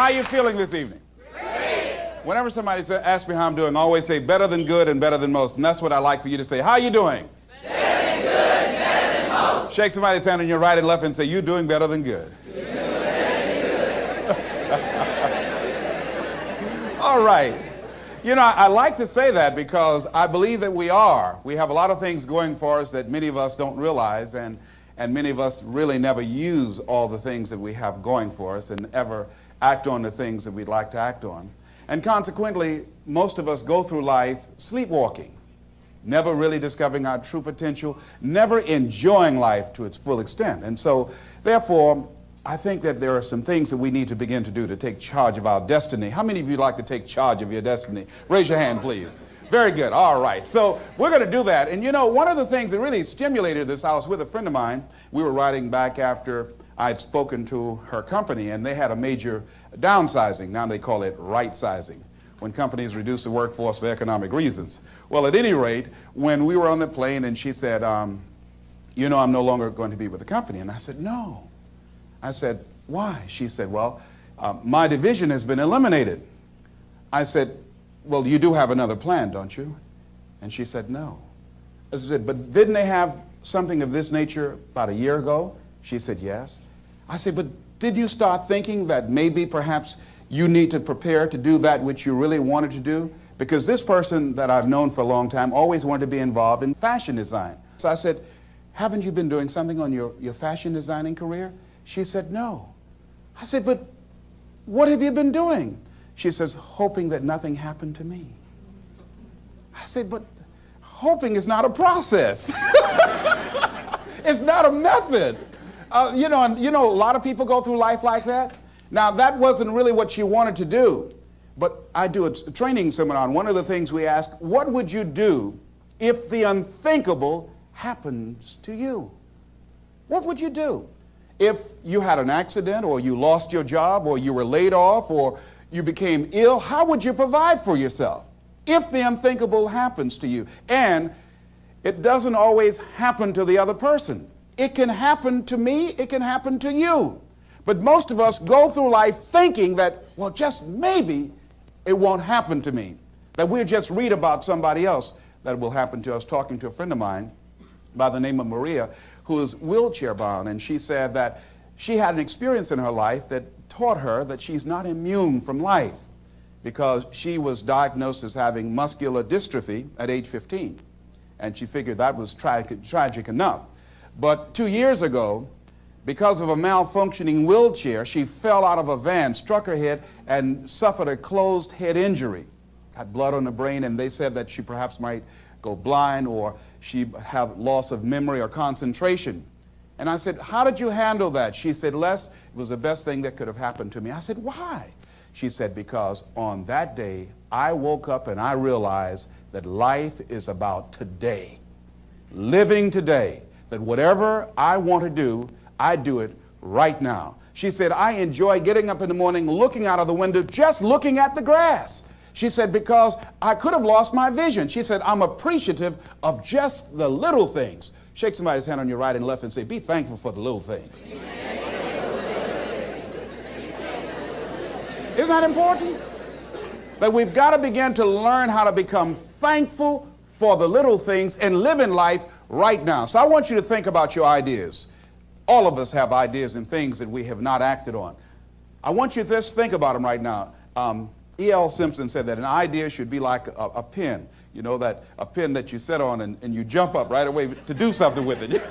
How are you feeling this evening? Great. Whenever somebody asks me how I'm doing, I always say better than good and better than most. And that's what I like for you to say. How are you doing? Better than good, better than most. Shake somebody's hand on your right and left and say, you're doing better than good. You're doing better than good. All right. You know, I like to say that because I believe that we are. We have a lot of things going for us that many of us don't realize, and many of us really never use all the things that we have going for us and ever act on the things that we'd like to act on. And consequently, most of us go through life sleepwalking, never really discovering our true potential, never enjoying life to its full extent. And so, therefore, I think that there are some things that we need to begin to do to take charge of our destiny. How many of you like to take charge of your destiny? Raise your hand, please. Very good. All right. So we're going to do that. And you know, one of the things that really stimulated this, I was with a friend of mine. We were riding back after I'd spoken to her company, and they had a major downsizing. Now they call it right-sizing, when companies reduce the workforce for economic reasons. Well, at any rate, when we were on the plane and she said, you know, I'm no longer going to be with the company. And I said, no. I said, why? She said, well, my division has been eliminated. I said, well, you do have another plan, don't you? And she said, no. I said, but didn't they have something of this nature about a year ago? She said, yes. I said, but did you start thinking that maybe perhaps you need to prepare to do that which you really wanted to do? Because this person that I've known for a long time always wanted to be involved in fashion design. So I said, haven't you been doing something on your fashion designing career? She said, no. I said, but what have you been doing? She says, hoping that nothing happened to me. I said, but hoping is not a process. It's not a method. You know, a lot of people go through life like that. Now, that wasn't really what she wanted to do. But I do a training seminar, and one of the things we ask, what would you do if the unthinkable happens to you? What would you do? If you had an accident, or you lost your job, or you were laid off, or you became ill, how would you provide for yourself if the unthinkable happens to you? And it doesn't always happen to the other person. It can happen to me, it can happen to you. But most of us go through life thinking that, well, just maybe it won't happen to me. That we'll just read about somebody else that will happen to us. Talking to a friend of mine by the name of Maria, who is wheelchair bound, and she said that she had an experience in her life that taught her that she's not immune from life, because she was diagnosed as having muscular dystrophy at age 15, and she figured that was tragic enough. But 2 years ago, because of a malfunctioning wheelchair, she fell out of a van, struck her head, and suffered a closed head injury. Got blood on the brain, and they said that she perhaps might go blind, or she have loss of memory or concentration. And I said, how did you handle that? She said, Les, it was the best thing that could have happened to me. I said, why? She said, because on that day, I woke up and I realized that life is about today. Living today. That whatever I want to do, I do it right now. She said, I enjoy getting up in the morning, looking out of the window, just looking at the grass. She said, because I could have lost my vision. She said, I'm appreciative of just the little things. Shake somebody's hand on your right and left and say, be thankful for the little things. Isn't that important? That we've got to begin to learn how to become thankful for the little things and live in life right now. So I want you to think about your ideas. All of us have ideas and things that we have not acted on. I want you to just think about them right now. E.L. Simpson said that an idea should be like a pen. You know, that a pen that you sit on and you jump up right away to do something with it.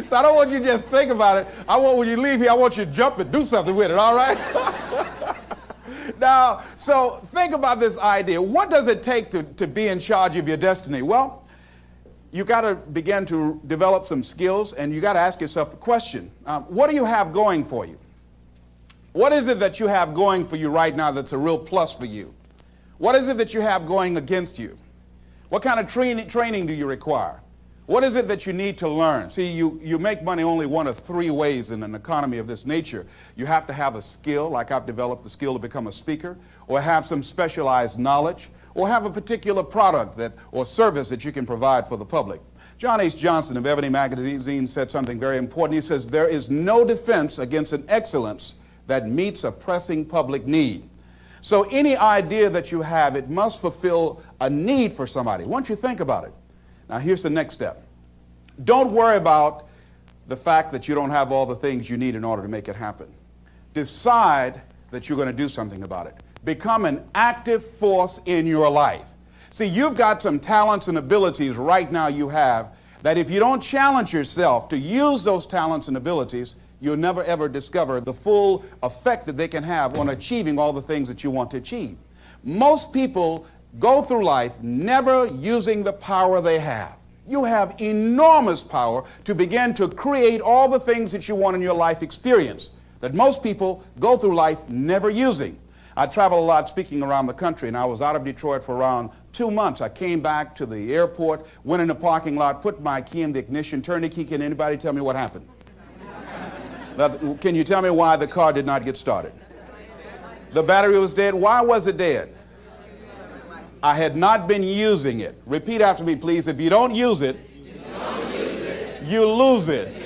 So I don't want you to just think about it. I want, when you leave here, I want you to jump and do something with it, all right? Now, so think about this idea. What does it take to be in charge of your destiny? Well, you got to begin to develop some skills, and you got to ask yourself a question. What do you have going for you? What is it that you have going for you right now that's a real plus for you? What is it that you have going against you? What kind of training do you require? What is it that you need to learn? See, you make money only one of three ways in an economy of this nature. You have to have a skill, like I've developed the skill to become a speaker, or have some specialized knowledge, or have a particular product or service that you can provide for the public. John H. Johnson of Ebony Magazine said something very important. He says, there is no defense against an excellence that meets a pressing public need. So any idea that you have, it must fulfill a need for somebody. Once you think about it. Now here's the next step. Don't worry about the fact that you don't have all the things you need in order to make it happen. Decide that you're going to do something about it. Become an active force in your life. See, you've got some talents and abilities right now you have that if you don't challenge yourself to use those talents and abilities, you'll never ever discover the full effect that they can have on achieving all the things that you want to achieve. Most people go through life never using the power they have. You have enormous power to begin to create all the things that you want in your life experience that most people go through life never using. I travel a lot speaking around the country, and I was out of Detroit for around 2 months. I came back to the airport, went in the parking lot, put my key in the ignition, turned the key. Can anybody tell me what happened? Can you tell me why the car did not get started? The battery was dead. Why was it dead? I had not been using it. Repeat after me, please. If you don't use it, you lose it.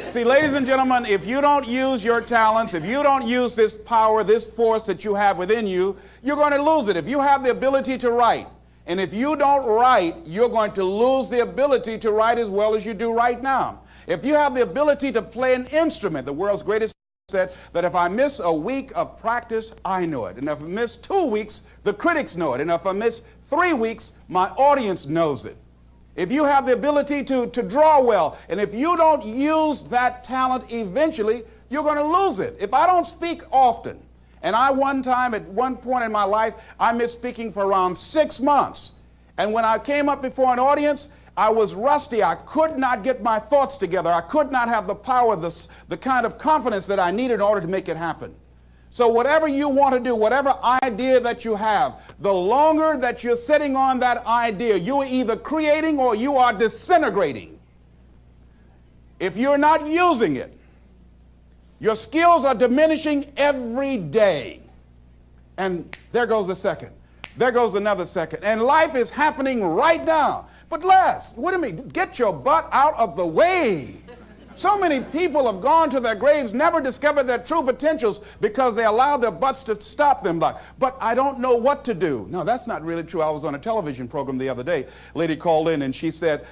See, ladies and gentlemen, if you don't use your talents, if you don't use this power, this force that you have within you, you're going to lose it. If you have the ability to write, and if you don't write, you're going to lose the ability to write as well as you do right now. If you have the ability to play an instrument, the world's greatest said that if I miss a week of practice, I know it. And if I miss 2 weeks, the critics know it. And if I miss 3 weeks, my audience knows it. If you have the ability to draw well, and if you don't use that talent eventually, you're going to lose it. If I don't speak often, and at one point in my life, I missed speaking for around 6 months. And when I came up before an audience, I was rusty. I could not get my thoughts together. I could not have the power, the kind of confidence that I needed in order to make it happen. So whatever you want to do, whatever idea that you have, the longer that you're sitting on that idea, you're either creating or you are disintegrating. If you're not using it, your skills are diminishing every day. And there goes a second. There goes another second. And life is happening right now. But Les, what do you mean? Get your butt out of the way. So many people have gone to their graves, never discovered their true potentials because they allowed their butts to stop them. But I don't know what to do. No, that's not really true. I was on a television program the other day. A lady called in and she said,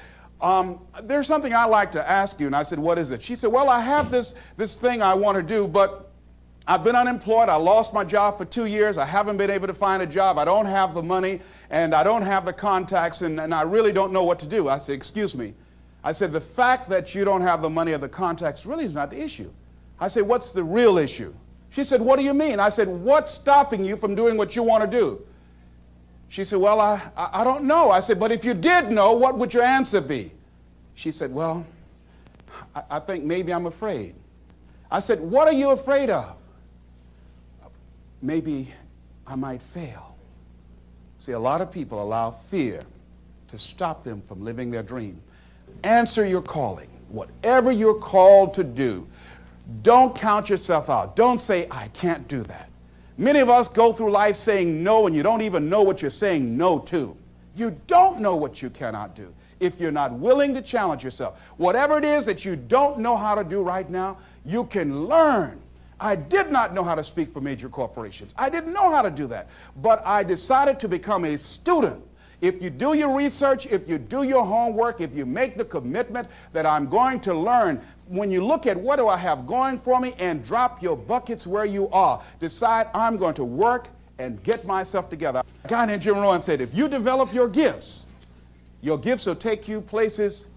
there's something I'd like to ask you. And I said, what is it? She said, well, I have this thing I want to do, but I've been unemployed. I lost my job for 2 years. I haven't been able to find a job. I don't have the money and I don't have the contacts and I really don't know what to do. I said, excuse me. I said, the fact that you don't have the money or the contacts really is not the issue. I said, what's the real issue? She said, what do you mean? I said, what's stopping you from doing what you want to do? She said, well, I don't know. I said, but if you did know, what would your answer be? She said, well, I think maybe I'm afraid. I said, what are you afraid of? Maybe I might fail. See, a lot of people allow fear to stop them from living their dream. Answer your calling. Whatever you're called to do, don't count yourself out. Don't say, I can't do that. Many of us go through life saying no, and you don't even know what you're saying no to. You don't know what you cannot do if you're not willing to challenge yourself. Whatever it is that you don't know how to do right now, you can learn. I did not know how to speak for major corporations. I didn't know how to do that. But I decided to become a student. If you do your research, if you do your homework, if you make the commitment that I'm going to learn, when you look at what do I have going for me and drop your buckets where you are, decide I'm going to work and get myself together. A guy named Jim Rohn said, if you develop your gifts will take you places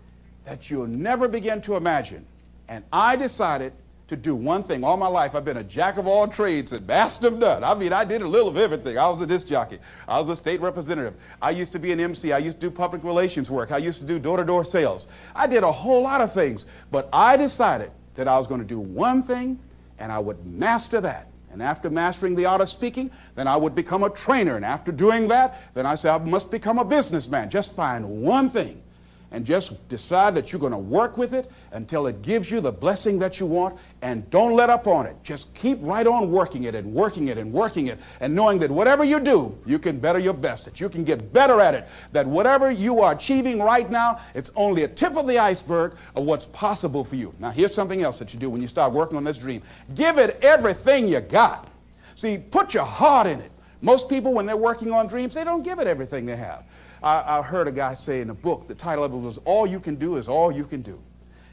that you'll never begin to imagine. And I decided to do one thing. All my life, I've been a jack of all trades and master of none. I mean, I did a little of everything. I was a disc jockey. I was a state representative. I used to be an MC. I used to do public relations work. I used to do door-to-door sales. I did a whole lot of things. But I decided that I was going to do one thing, and I would master that. And after mastering the art of speaking, then I would become a trainer. And after doing that, then I said, I must become a businessman. Just find one thing. and just decide that you're going to work with it until it gives you the blessing that you want, and don't let up on it. Just keep right on working it and working it and working it, and knowing that whatever you do, you can better your best, that you can get better at it, that whatever you are achieving right now, it's only a tip of the iceberg of what's possible for you. Now, here's something else that you do when you start working on this dream. Give it everything you got. See, put your heart in it. Most people, when they're working on dreams, they don't give it everything they have. I heard a guy say in a book, the title of it was, All You Can Do Is All You Can Do.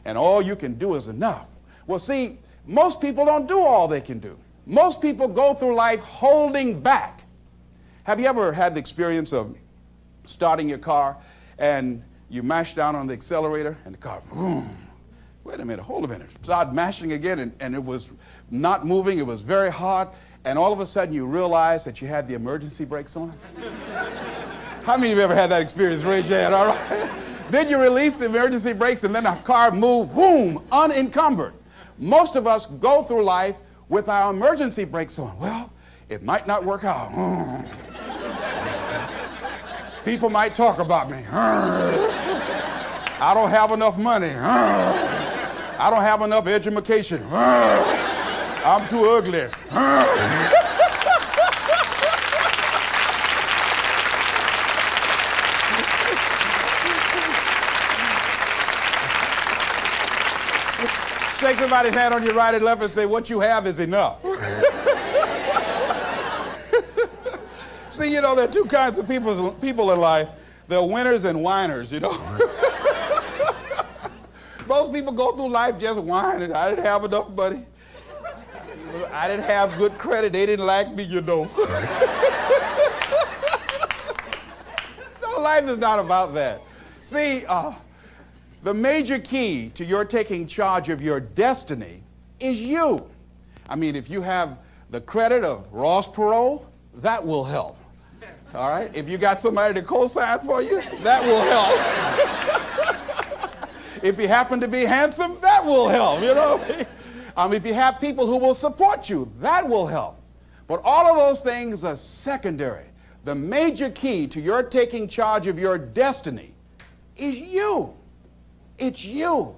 And all you can do is enough. Well, see, most people don't do all they can do. Most people go through life holding back. Have you ever had the experience of starting your car and you mash down on the accelerator and the car, boom, wait a minute, hold a minute, start mashing again, and it was not moving, it was very hard, and all of a sudden you realize that you had the emergency brakes on? How many of you ever had that experience? Raise your hand, all right? Then you release the emergency brakes and then the car moves, boom, unencumbered. Most of us go through life with our emergency brakes on. Well, it might not work out. People might talk about me. I don't have enough money. I don't have enough education. I'm too ugly. Shake somebody's hand on your right and left and say, what you have is enough. See, you know, there are two kinds of people in life. There are winners and whiners, you know. Most people go through life just whining. I didn't have enough money. I didn't have good credit. They didn't like me, you know. No, life is not about that. See, the major key to your taking charge of your destiny is you. I mean, if you have the credit of Ross Perot, that will help. All right? If you got somebody to co-sign for you, that will help. If you happen to be handsome, that will help, you know. If you have people who will support you, that will help. But all of those things are secondary. The major key to your taking charge of your destiny is you. It's you.